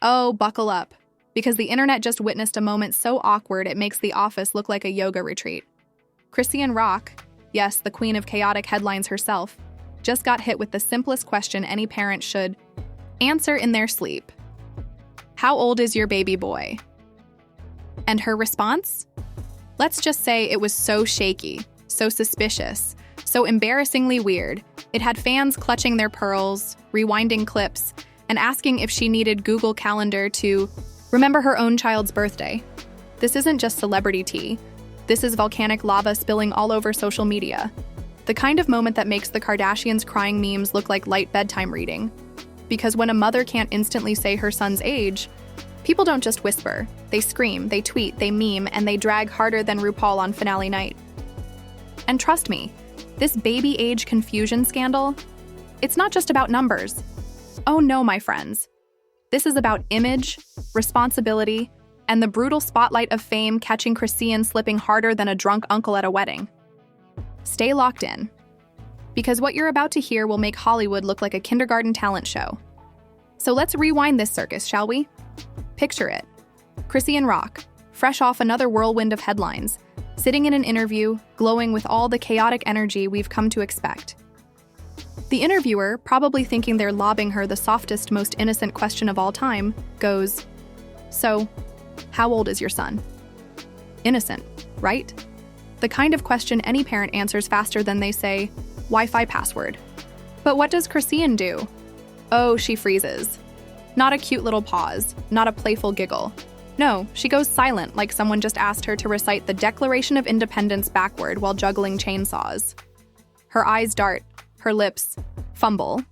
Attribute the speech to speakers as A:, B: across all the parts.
A: Oh, buckle up, because the internet just witnessed a moment so awkward it makes the office look like a yoga retreat. Chrisean Rock, yes, the queen of chaotic headlines herself, just got hit with the simplest question any parent should answer in their sleep. How old is your baby boy? And her response? Let's just say it was so shaky, so suspicious, so embarrassingly weird. It had fans clutching their pearls, rewinding clips, and asking if she needed Google Calendar to remember her own child's birthday. This isn't just celebrity tea. This is volcanic lava spilling all over social media. The kind of moment that makes the Kardashians' crying memes look like light bedtime reading. Because when a mother can't instantly say her son's age, people don't just whisper. They scream, they tweet, they meme, and they drag harder than RuPaul on finale night. And trust me, this baby age confusion scandal, it's not just about numbers. Oh no, my friends. This is about image, responsibility, and the brutal spotlight of fame catching Chrisean slipping harder than a drunk uncle at a wedding. Stay locked in, because what you're about to hear will make Hollywood look like a kindergarten talent show. So let's rewind this circus, shall we? Picture it. Chrisean Rock, fresh off another whirlwind of headlines, sitting in an interview, glowing with all the chaotic energy we've come to expect. The interviewer, probably thinking they're lobbing her the softest, most innocent question of all time, goes, "So, how old is your son?" Innocent, right? The kind of question any parent answers faster than they say, "Wi-Fi password." But what does Chrisean do? Oh, she freezes. Not a cute little pause, not a playful giggle. No, she goes silent like someone just asked her to recite the Declaration of Independence backward while juggling chainsaws. Her eyes dart, her lips fumble,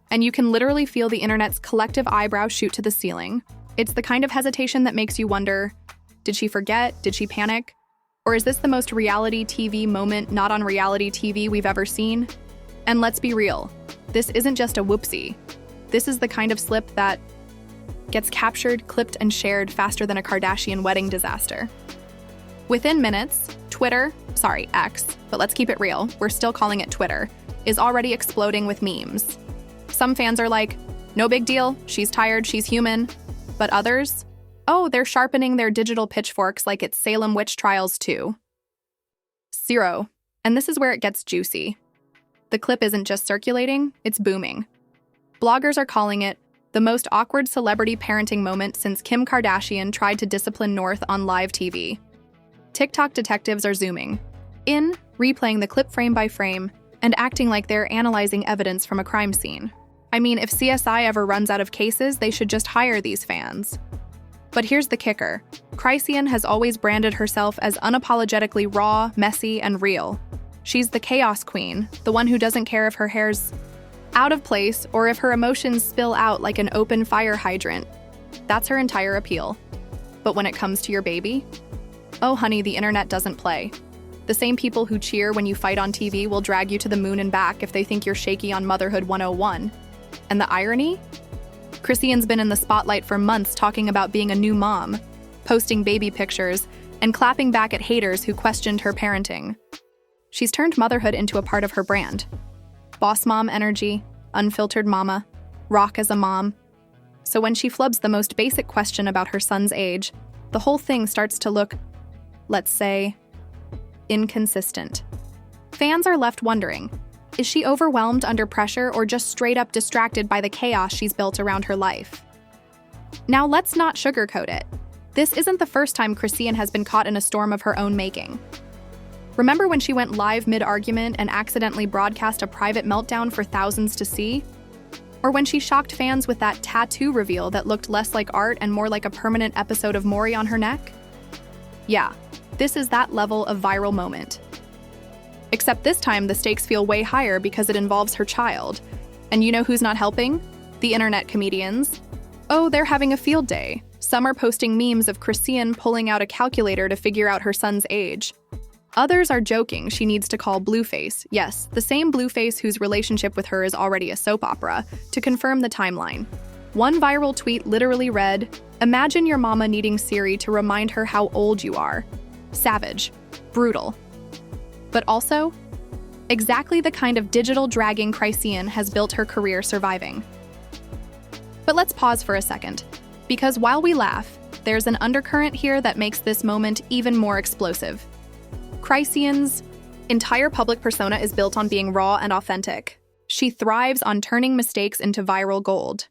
A: and you can literally feel the internet's collective eyebrows shoot to the ceiling. It's the kind of hesitation that makes you wonder, did she forget? Did she panic? Or is this the most reality TV moment not on reality TV we've ever seen? And let's be real, this isn't just a whoopsie. This is the kind of slip that gets captured, clipped, and shared faster than a Kardashian wedding disaster. Within minutes, X, but let's keep it real, we're still calling it Twitter, is already exploding with memes. Some fans are like, no big deal, she's tired, she's human. But others? Oh, they're sharpening their digital pitchforks like it's Salem witch trials too. Zero. And this is where it gets juicy. The clip isn't just circulating, it's booming. Bloggers are calling it the most awkward celebrity parenting moment since Kim Kardashian tried to discipline North on live TV. TikTok detectives are zooming in, replaying the clip frame by frame, and acting like they're analyzing evidence from a crime scene. I mean, if CSI ever runs out of cases, they should just hire these fans. But here's the kicker. Chrisean has always branded herself as unapologetically raw, messy, and real. She's the chaos queen, the one who doesn't care if her hair's out of place or if her emotions spill out like an open fire hydrant. That's her entire appeal. But when it comes to your baby? Oh honey, the internet doesn't play. The same people who cheer when you fight on TV will drag you to the moon and back if they think you're shaky on Motherhood 101. And the irony? Chrisean's been in the spotlight for months talking about being a new mom, posting baby pictures, and clapping back at haters who questioned her parenting. She's turned motherhood into a part of her brand. Boss mom energy, unfiltered mama, rock as a mom. So when she flubs the most basic question about her son's age, the whole thing starts to look, let's say, inconsistent. Fans are left wondering, is she overwhelmed under pressure or just straight up distracted by the chaos she's built around her life? Now let's not sugarcoat it. This isn't the first time Chrisean has been caught in a storm of her own making. Remember when she went live mid-argument and accidentally broadcast a private meltdown for thousands to see? Or when she shocked fans with that tattoo reveal that looked less like art and more like a permanent episode of Maury on her neck? Yeah, this is that level of viral moment. Except this time the stakes feel way higher because it involves her child. And you know who's not helping? The internet comedians. Oh, they're having a field day. Some are posting memes of Chrisean pulling out a calculator to figure out her son's age. Others are joking she needs to call Blueface, yes, the same Blueface whose relationship with her is already a soap opera, to confirm the timeline. One viral tweet literally read, "Imagine your mama needing Siri to remind her how old you are." Savage. Brutal. But also, exactly the kind of digital dragging Chrisean has built her career surviving. But let's pause for a second. Because while we laugh, there's an undercurrent here that makes this moment even more explosive. Chrisean's entire public persona is built on being raw and authentic. She thrives on turning mistakes into viral gold.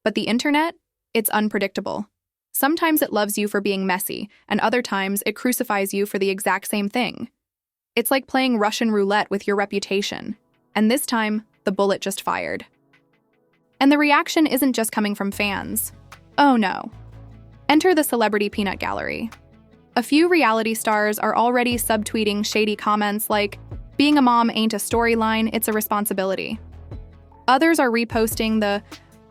A: But the internet? It's unpredictable. Sometimes it loves you for being messy, and other times it crucifies you for the exact same thing. It's like playing Russian roulette with your reputation. And this time, the bullet just fired. And the reaction isn't just coming from fans. Oh no. Enter the celebrity peanut gallery. A few reality stars are already subtweeting shady comments like, "Being a mom ain't a storyline, it's a responsibility." Others are reposting the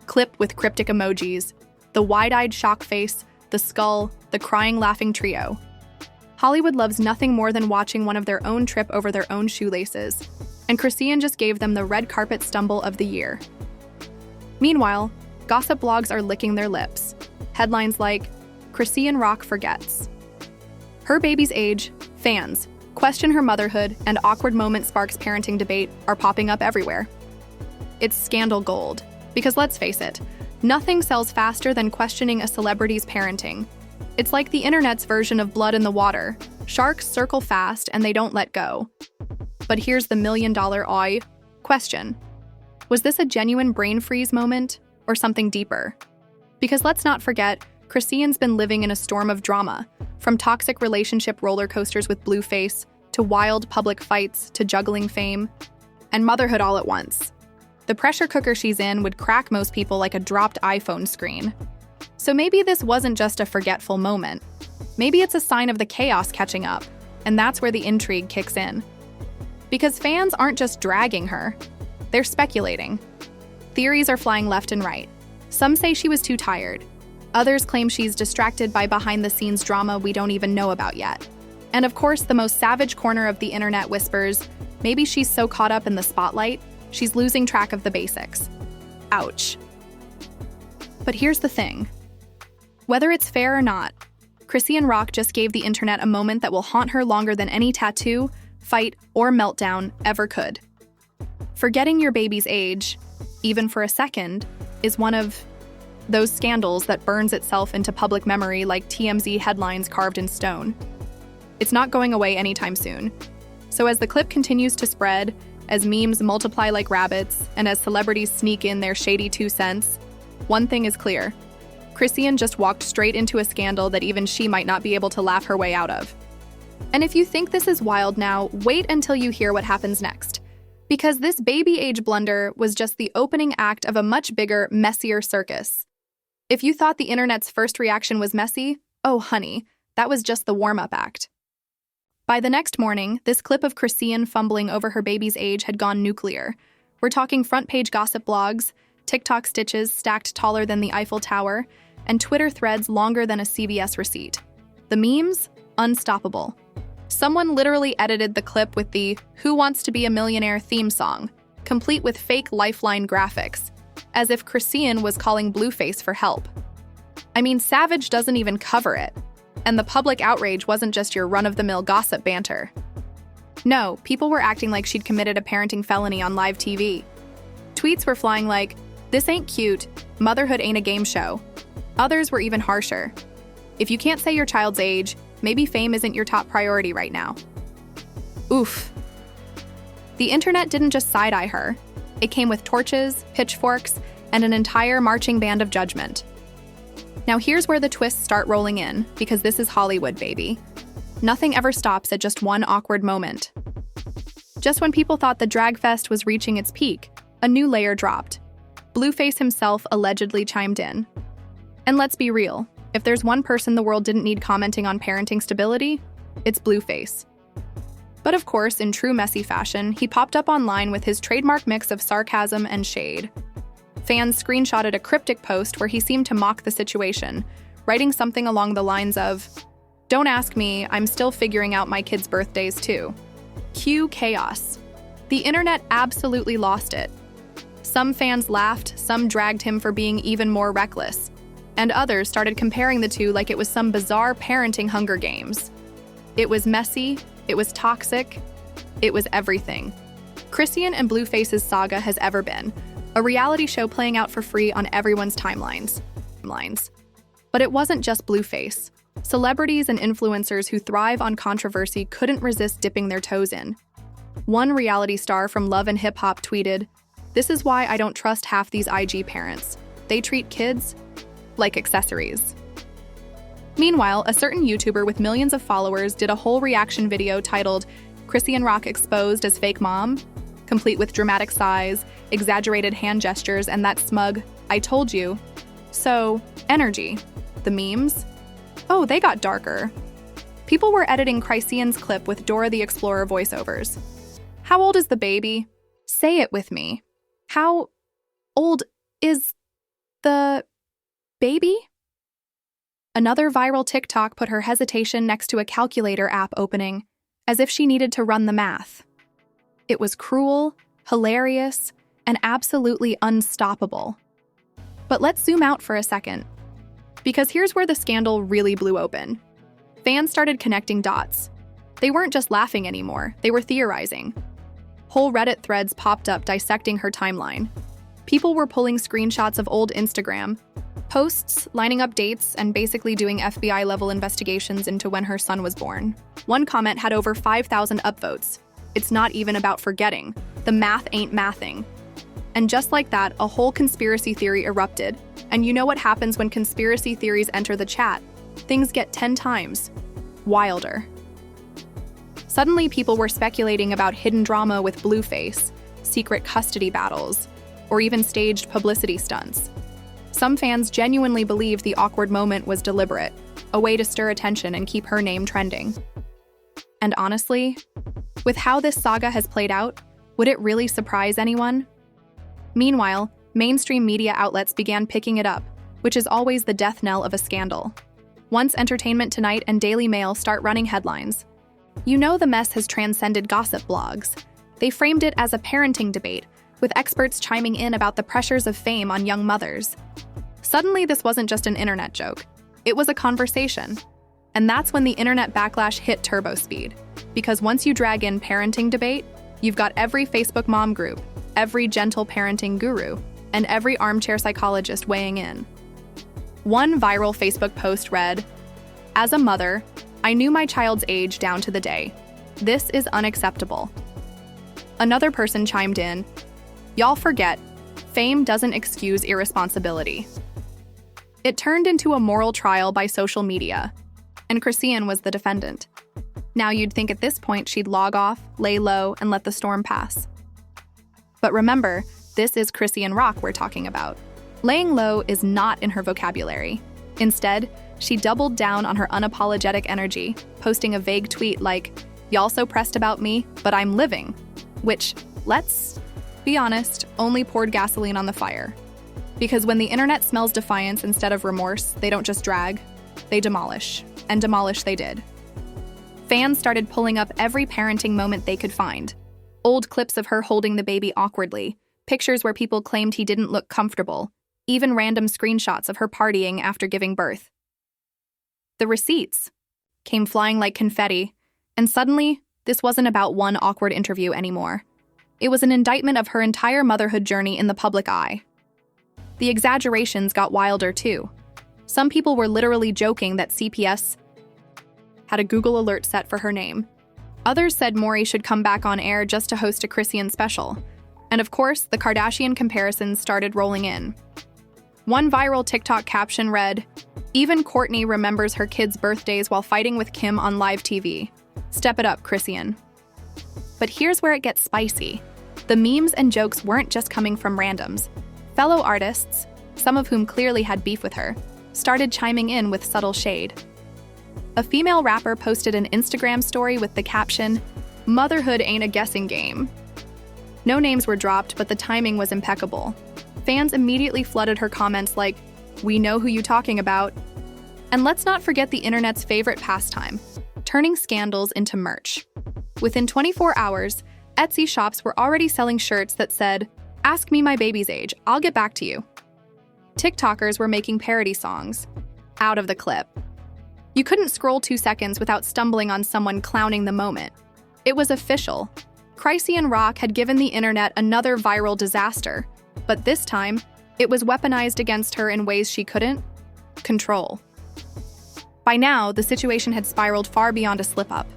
A: clip with cryptic emojis, the wide-eyed shock face, the skull, the crying laughing trio. Hollywood loves nothing more than watching one of their own trip over their own shoelaces, and Chrisean just gave them the red carpet stumble of the year. Meanwhile, gossip blogs are licking their lips. Headlines like, "Chrisean Rock forgets." Her baby's age, fans, question her motherhood, and awkward moment sparks parenting debate are popping up everywhere. It's scandal gold, because let's face it, nothing sells faster than questioning a celebrity's parenting. It's like the internet's version of blood in the water. Sharks circle fast and they don't let go. But here's the million-dollar question. Was this a genuine brain freeze moment or something deeper? Because let's not forget, Chrisean's been living in a storm of drama, from toxic relationship roller coasters with Blueface, to wild public fights, to juggling fame, and motherhood all at once. The pressure cooker she's in would crack most people like a dropped iPhone screen. So maybe this wasn't just a forgetful moment. Maybe it's a sign of the chaos catching up, and that's where the intrigue kicks in. Because fans aren't just dragging her, they're speculating. Theories are flying left and right. Some say she was too tired. Others claim she's distracted by behind-the-scenes drama we don't even know about yet. And of course, the most savage corner of the internet whispers, maybe she's so caught up in the spotlight, she's losing track of the basics. Ouch. But here's the thing. Whether it's fair or not, Chrisean Rock just gave the internet a moment that will haunt her longer than any tattoo, fight, or meltdown ever could. Forgetting your baby's age, even for a second, is one of those scandals that burns itself into public memory like TMZ headlines carved in stone. It's not going away anytime soon. So as the clip continues to spread, as memes multiply like rabbits, and as celebrities sneak in their shady 2 cents, one thing is clear. Chrisean just walked straight into a scandal that even she might not be able to laugh her way out of. And if you think this is wild now, wait until you hear what happens next. Because this baby age blunder was just the opening act of a much bigger, messier circus. If you thought the internet's first reaction was messy, oh honey, that was just the warm-up act. By the next morning, this clip of Chrisean fumbling over her baby's age had gone nuclear. We're talking front-page gossip blogs, TikTok stitches stacked taller than the Eiffel Tower, and Twitter threads longer than a CVS receipt. The memes? Unstoppable. Someone literally edited the clip with the "Who Wants to Be a Millionaire" theme song, complete with fake Lifeline graphics, as if Chrisean was calling Blueface for help. I mean, Savage doesn't even cover it. And the public outrage wasn't just your run-of-the-mill gossip banter. No, people were acting like she'd committed a parenting felony on live TV. Tweets were flying like, "This ain't cute, motherhood ain't a game show." Others were even harsher. If you can't say your child's age, maybe fame isn't your top priority right now. Oof. The internet didn't just side-eye her. It came with torches, pitchforks, and an entire marching band of judgment. Now here's where the twists start rolling in, because this is Hollywood, baby. Nothing ever stops at just one awkward moment. Just when people thought the drag fest was reaching its peak, a new layer dropped. Blueface himself allegedly chimed in. And let's be real, if there's one person the world didn't need commenting on parenting stability, it's Blueface. But of course, in true messy fashion, he popped up online with his trademark mix of sarcasm and shade. Fans screenshotted a cryptic post where he seemed to mock the situation, writing something along the lines of, "Don't ask me, I'm still figuring out my kids' birthdays too." Cue chaos. The internet absolutely lost it. Some fans laughed, some dragged him for being even more reckless, and others started comparing the two like it was some bizarre parenting Hunger Games. It was messy, it was toxic, it was everything. Chrisean and Blueface's saga has ever been, a reality show playing out for free on everyone's timelines. But it wasn't just Blueface. Celebrities and influencers who thrive on controversy couldn't resist dipping their toes in. One reality star from Love and Hip Hop tweeted, "This is why I don't trust half these IG parents. They treat kids like accessories." Meanwhile, a certain YouTuber with millions of followers did a whole reaction video titled "Chrisean Rock Exposed as Fake Mom," complete with dramatic sighs, exaggerated hand gestures, and that smug, "I told you so" energy. The memes? Oh, they got darker. People were editing Chrisean's clip with Dora the Explorer voiceovers. How old is the baby? Say it with me. How old is the baby? Another viral TikTok put her hesitation next to a calculator app opening, as if she needed to run the math. It was cruel, hilarious, and absolutely unstoppable. But let's zoom out for a second, because here's where the scandal really blew open. Fans started connecting dots. They weren't just laughing anymore, they were theorizing. Whole Reddit threads popped up dissecting her timeline. People were pulling screenshots of old Instagram posts, lining up dates, and basically doing FBI-level investigations into when her son was born. One comment had over 5,000 upvotes. "It's not even about forgetting. The math ain't mathing." And just like that, a whole conspiracy theory erupted. And you know what happens when conspiracy theories enter the chat? Things get 10 times wilder. Suddenly, people were speculating about hidden drama with Blueface, secret custody battles, or even staged publicity stunts. Some fans genuinely believed the awkward moment was deliberate, a way to stir attention and keep her name trending. And honestly, with how this saga has played out, would it really surprise anyone? Meanwhile, mainstream media outlets began picking it up, which is always the death knell of a scandal. Once Entertainment Tonight and Daily Mail start running headlines, you know the mess has transcended gossip blogs. They framed it as a parenting debate, with experts chiming in about the pressures of fame on young mothers. Suddenly, this wasn't just an internet joke. It was a conversation. And that's when the internet backlash hit turbo speed. Because once you drag in parenting debate, you've got every Facebook mom group, every gentle parenting guru, and every armchair psychologist weighing in. One viral Facebook post read, "As a mother, I knew my child's age down to the day. This is unacceptable." Another person chimed in, "Y'all forget, fame doesn't excuse irresponsibility." It turned into a moral trial by social media, and Chrisean was the defendant. Now you'd think at this point she'd log off, lay low, and let the storm pass. But remember, this is Chrisean Rock we're talking about. Laying low is not in her vocabulary. Instead, she doubled down on her unapologetic energy, posting a vague tweet like, "Y'all so pressed about me, but I'm living," which, let's be honest, only poured gasoline on the fire. Because when the internet smells defiance instead of remorse, they don't just drag, they demolish. And demolish they did. Fans started pulling up every parenting moment they could find. Old clips of her holding the baby awkwardly, pictures where people claimed he didn't look comfortable, even random screenshots of her partying after giving birth. The receipts came flying like confetti, and suddenly, this wasn't about one awkward interview anymore. It was an indictment of her entire motherhood journey in the public eye. The exaggerations got wilder too. Some people were literally joking that CPS had a Google alert set for her name. Others said Maury should come back on air just to host a Chrisean special. And of course, the Kardashian comparisons started rolling in. One viral TikTok caption read, "Even Kourtney remembers her kids' birthdays while fighting with Kim on live TV. Step it up, Chrisean." But here's where it gets spicy. The memes and jokes weren't just coming from randoms. Fellow artists, some of whom clearly had beef with her, started chiming in with subtle shade. A female rapper posted an Instagram story with the caption, "Motherhood ain't a guessing game." No names were dropped, but the timing was impeccable. Fans immediately flooded her comments like, "We know who you talking about." And let's not forget the internet's favorite pastime, turning scandals into merch. Within 24 hours, Etsy shops were already selling shirts that said, "Ask me my baby's age, I'll get back to you." TikTokers were making parody songs out of the clip. You couldn't scroll 2 seconds without stumbling on someone clowning the moment. It was official. Chrisean Rock had given the internet another viral disaster, but this time, it was weaponized against her in ways she couldn't control. By now, the situation had spiraled far beyond a slip-up.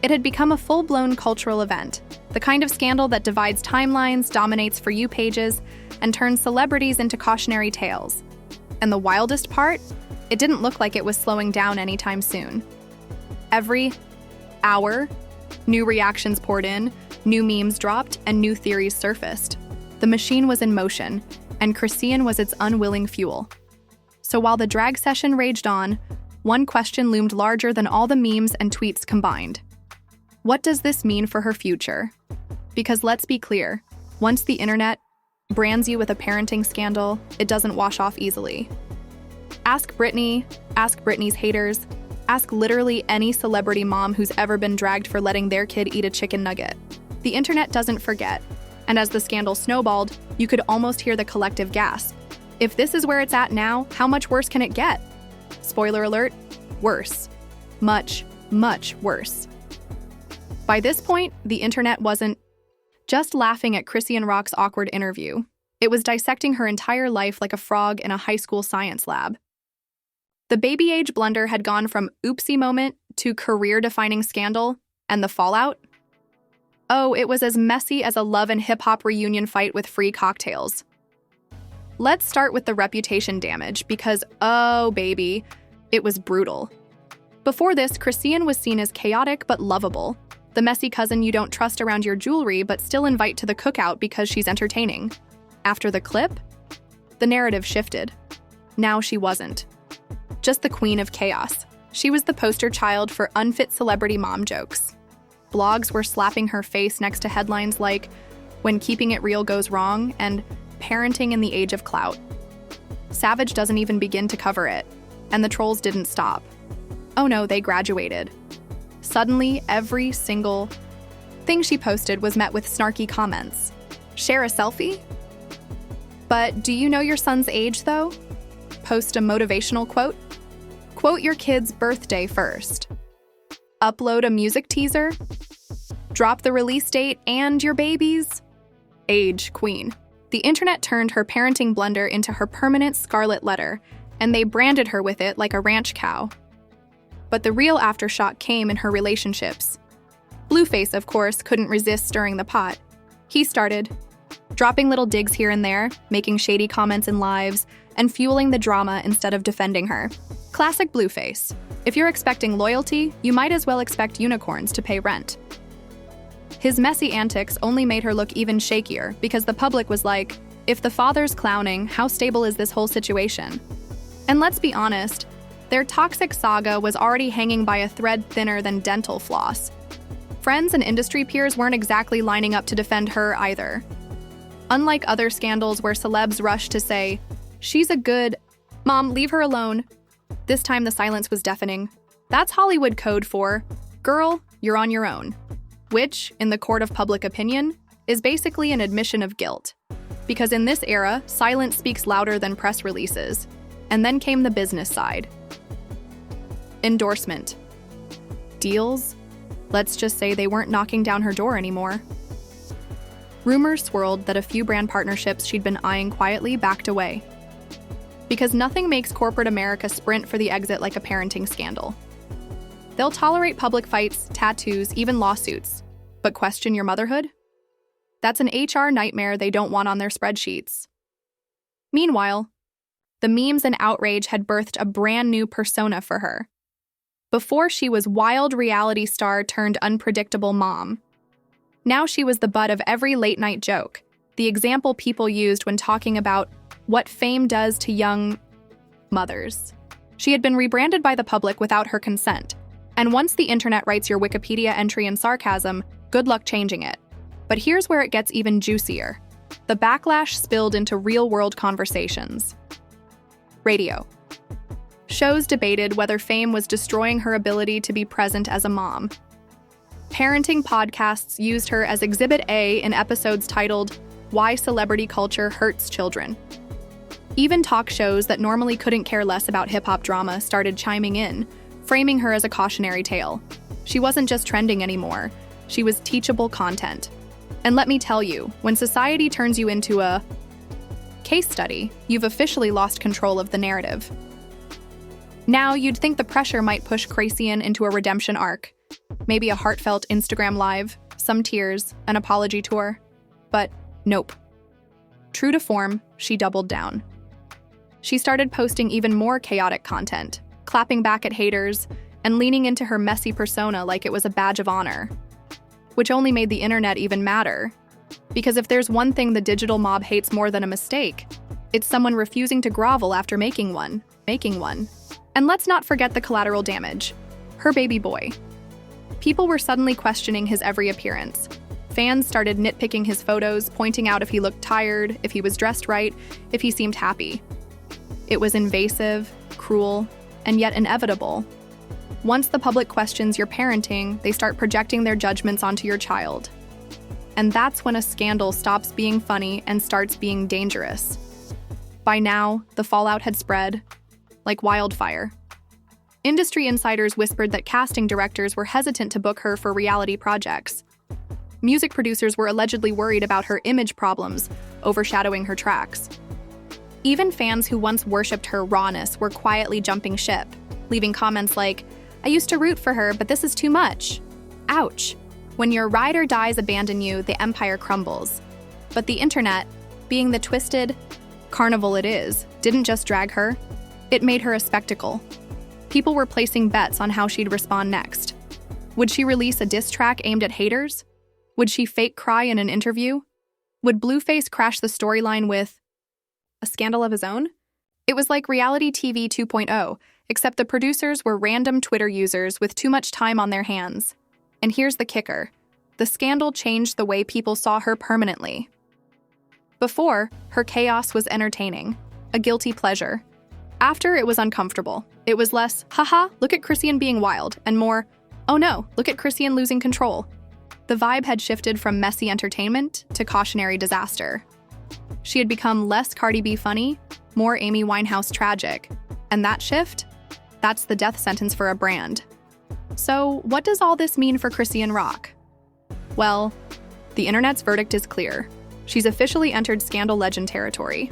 A: It had become a full-blown cultural event, the kind of scandal that divides timelines, dominates For You pages, and turns celebrities into cautionary tales. And the wildest part? It didn't look like it was slowing down anytime soon. Every hour, new reactions poured in, new memes dropped, and new theories surfaced. The machine was in motion, and Chrisean was its unwilling fuel. So while the drag session raged on, one question loomed larger than all the memes and tweets combined. What does this mean for her future? Because let's be clear, once the internet brands you with a parenting scandal, it doesn't wash off easily. Ask Britney, ask Britney's haters, ask literally any celebrity mom who's ever been dragged for letting their kid eat a chicken nugget. The internet doesn't forget, and as the scandal snowballed, you could almost hear the collective gasp. If this is where it's at now, how much worse can it get? Spoiler alert, worse. Much, much worse. By this point, the internet wasn't just laughing at Chrisean Rock's awkward interview. It was dissecting her entire life like a frog in a high school science lab. The baby age blunder had gone from oopsie moment to career-defining scandal, and the fallout? Oh, it was as messy as a love and hip-hop reunion fight with free cocktails. Let's start with the reputation damage, because, oh baby, it was brutal. Before this, Chrisean was seen as chaotic but lovable, the messy cousin you don't trust around your jewelry but still invite to the cookout because she's entertaining. After the clip, the narrative shifted. Now she wasn't just the queen of chaos. She was the poster child for unfit celebrity mom jokes. Blogs were slapping her face next to headlines like, "When keeping it real goes wrong," and "Parenting in the age of clout." Savage doesn't even begin to cover it, and the trolls didn't stop. Oh no, they graduated. Suddenly, every single thing she posted was met with snarky comments. Share a selfie? But do you know your son's age, though? Post a motivational quote? Quote your kid's birthday first. Upload a music teaser? Drop the release date and your baby's age queen. The internet turned her parenting blunder into her permanent scarlet letter, and they branded her with it like a ranch cow. But the real aftershock came in her relationships. Blueface, of course, couldn't resist stirring the pot. He started dropping little digs here and there, making shady comments in lives, and fueling the drama instead of defending her. Classic Blueface. If you're expecting loyalty, you might as well expect unicorns to pay rent. His messy antics only made her look even shakier because the public was like, if the father's clowning, how stable is this whole situation? And let's be honest, their toxic saga was already hanging by a thread thinner than dental floss. Friends and industry peers weren't exactly lining up to defend her either. Unlike other scandals where celebs rushed to say, "She's a good mom, leave her alone," this time the silence was deafening. That's Hollywood code for, "Girl, you're on your own," which, in the court of public opinion, is basically an admission of guilt. Because in this era, silence speaks louder than press releases. And then came the business side. Endorsement. Deals? Let's just say they weren't knocking down her door anymore. Rumors swirled that a few brand partnerships she'd been eyeing quietly backed away. Because nothing makes corporate America sprint for the exit like a parenting scandal. They'll tolerate public fights, tattoos, even lawsuits. But question your motherhood? That's an HR nightmare they don't want on their spreadsheets. Meanwhile, the memes and outrage had birthed a brand new persona for her. Before she was wild reality star turned unpredictable mom. Now she was the butt of every late-night joke, the example people used when talking about what fame does to young mothers. She had been rebranded by the public without her consent, and once the internet writes your Wikipedia entry in sarcasm, good luck changing it. But here's where it gets even juicier. The backlash spilled into real-world conversations. Radio. Shows debated whether fame was destroying her ability to be present as a mom. Parenting podcasts used her as Exhibit A in episodes titled, "Why Celebrity Culture Hurts Children." Even talk shows that normally couldn't care less about hip-hop drama started chiming in, framing her as a cautionary tale. She wasn't just trending anymore, she was teachable content. And let me tell you, when society turns you into a case study, you've officially lost control of the narrative. Now, you'd think the pressure might push Chrisean into a redemption arc. Maybe a heartfelt Instagram live, some tears, an apology tour. But nope. True to form, she doubled down. She started posting even more chaotic content, clapping back at haters, and leaning into her messy persona like it was a badge of honor. Which only made the internet even madder. Because if there's one thing the digital mob hates more than a mistake, it's someone refusing to grovel after making one. And let's not forget the collateral damage. Her baby boy. People were suddenly questioning his every appearance. Fans started nitpicking his photos, pointing out if he looked tired, if he was dressed right, if he seemed happy. It was invasive, cruel, and yet inevitable. Once the public questions your parenting, they start projecting their judgments onto your child. And that's when a scandal stops being funny and starts being dangerous. By now, the fallout had spread like wildfire. Industry insiders whispered that casting directors were hesitant to book her for reality projects. Music producers were allegedly worried about her image problems overshadowing her tracks. Even fans who once worshipped her rawness were quietly jumping ship, leaving comments like, "I used to root for her, but this is too much." Ouch. When your ride or dies abandon you, the empire crumbles. But the internet, being the twisted carnival it is, didn't just drag her, it made her a spectacle. People were placing bets on how she'd respond next. Would she release a diss track aimed at haters? Would she fake cry in an interview? Would Blueface crash the storyline with a scandal of his own? It was like reality TV 2.0, except the producers were random Twitter users with too much time on their hands. And here's the kicker. The scandal changed the way people saw her permanently. Before, her chaos was entertaining, a guilty pleasure. After, it was uncomfortable. It was less, haha, look at Chrisean being wild, and more, oh no, look at Chrisean losing control. The vibe had shifted from messy entertainment to cautionary disaster. She had become less Cardi B funny, more Amy Winehouse tragic. And that shift? That's the death sentence for a brand. So, what does all this mean for Chrisean Rock? Well, the internet's verdict is clear. She's officially entered scandal legend territory.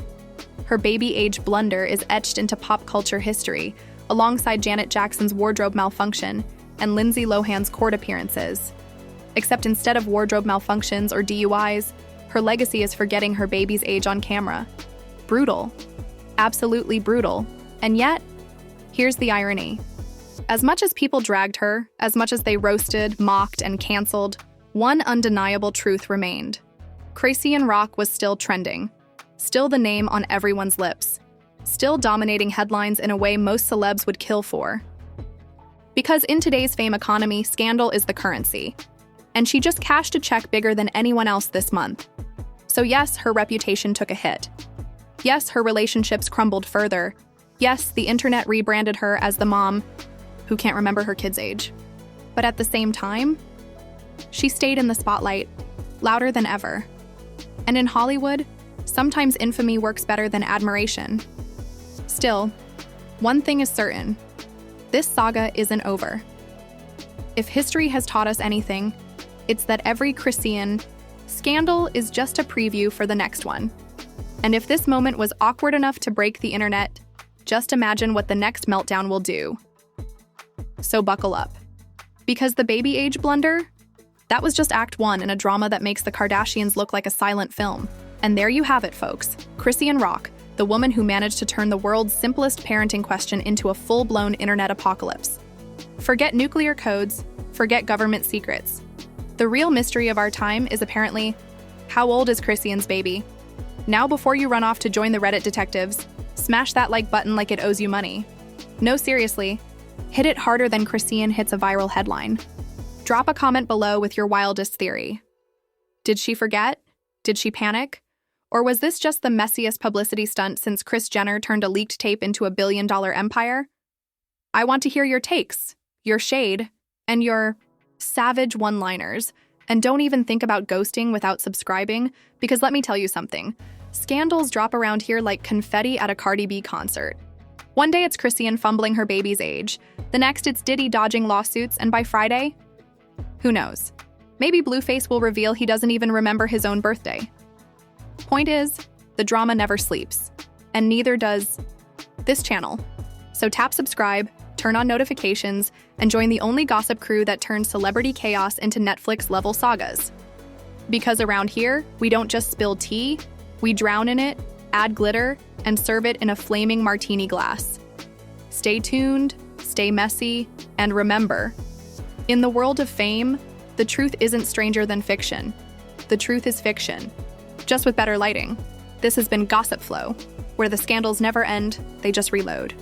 A: Her baby age blunder is etched into pop culture history, alongside Janet Jackson's wardrobe malfunction and Lindsay Lohan's court appearances. Except instead of wardrobe malfunctions or DUIs, her legacy is forgetting her baby's age on camera. Brutal. Absolutely brutal. And yet, here's the irony. As much as people dragged her, as much as they roasted, mocked, and canceled, one undeniable truth remained. Chrisean Rock was still trending. Still the name on everyone's lips. Still dominating headlines in a way most celebs would kill for. Because in today's fame economy, scandal is the currency. And she just cashed a check bigger than anyone else this month. So yes, her reputation took a hit. Yes, her relationships crumbled further. Yes, the internet rebranded her as the mom who can't remember her kid's age. But at the same time, she stayed in the spotlight, louder than ever. And in Hollywood, sometimes infamy works better than admiration. Still, one thing is certain. This saga isn't over. If history has taught us anything, it's that every Chrisean scandal is just a preview for the next one. And if this moment was awkward enough to break the internet, just imagine what the next meltdown will do. So buckle up. Because the baby age blunder? That was just Act 1 in a drama that makes the Kardashians look like a silent film. And there you have it, folks. Chrisean Rock, the woman who managed to turn the world's simplest parenting question into a full-blown internet apocalypse. Forget nuclear codes, forget government secrets. The real mystery of our time is apparently, how old is Chrisean's baby? Now before you run off to join the Reddit detectives, smash that like button like it owes you money. No, seriously, hit it harder than Chrisean hits a viral headline. Drop a comment below with your wildest theory. Did she forget? Did she panic? Or was this just the messiest publicity stunt since Kris Jenner turned a leaked tape into a billion-dollar empire? I want to hear your takes, your shade, and your savage one-liners. And don't even think about ghosting without subscribing, because let me tell you something. Scandals drop around here like confetti at a Cardi B concert. One day it's Chrisean fumbling her baby's age. The next it's Diddy dodging lawsuits, and by Friday, who knows? Maybe Blueface will reveal he doesn't even remember his own birthday. Point is, the drama never sleeps. And neither does this channel. So tap subscribe, turn on notifications, and join the only gossip crew that turns celebrity chaos into Netflix-level sagas. Because around here, we don't just spill tea, we drown in it, add glitter, and serve it in a flaming martini glass. Stay tuned, stay messy, and remember, in the world of fame, the truth isn't stranger than fiction. The truth is fiction, just with better lighting. This has been Gossip Flow, where the scandals never end, they just reload.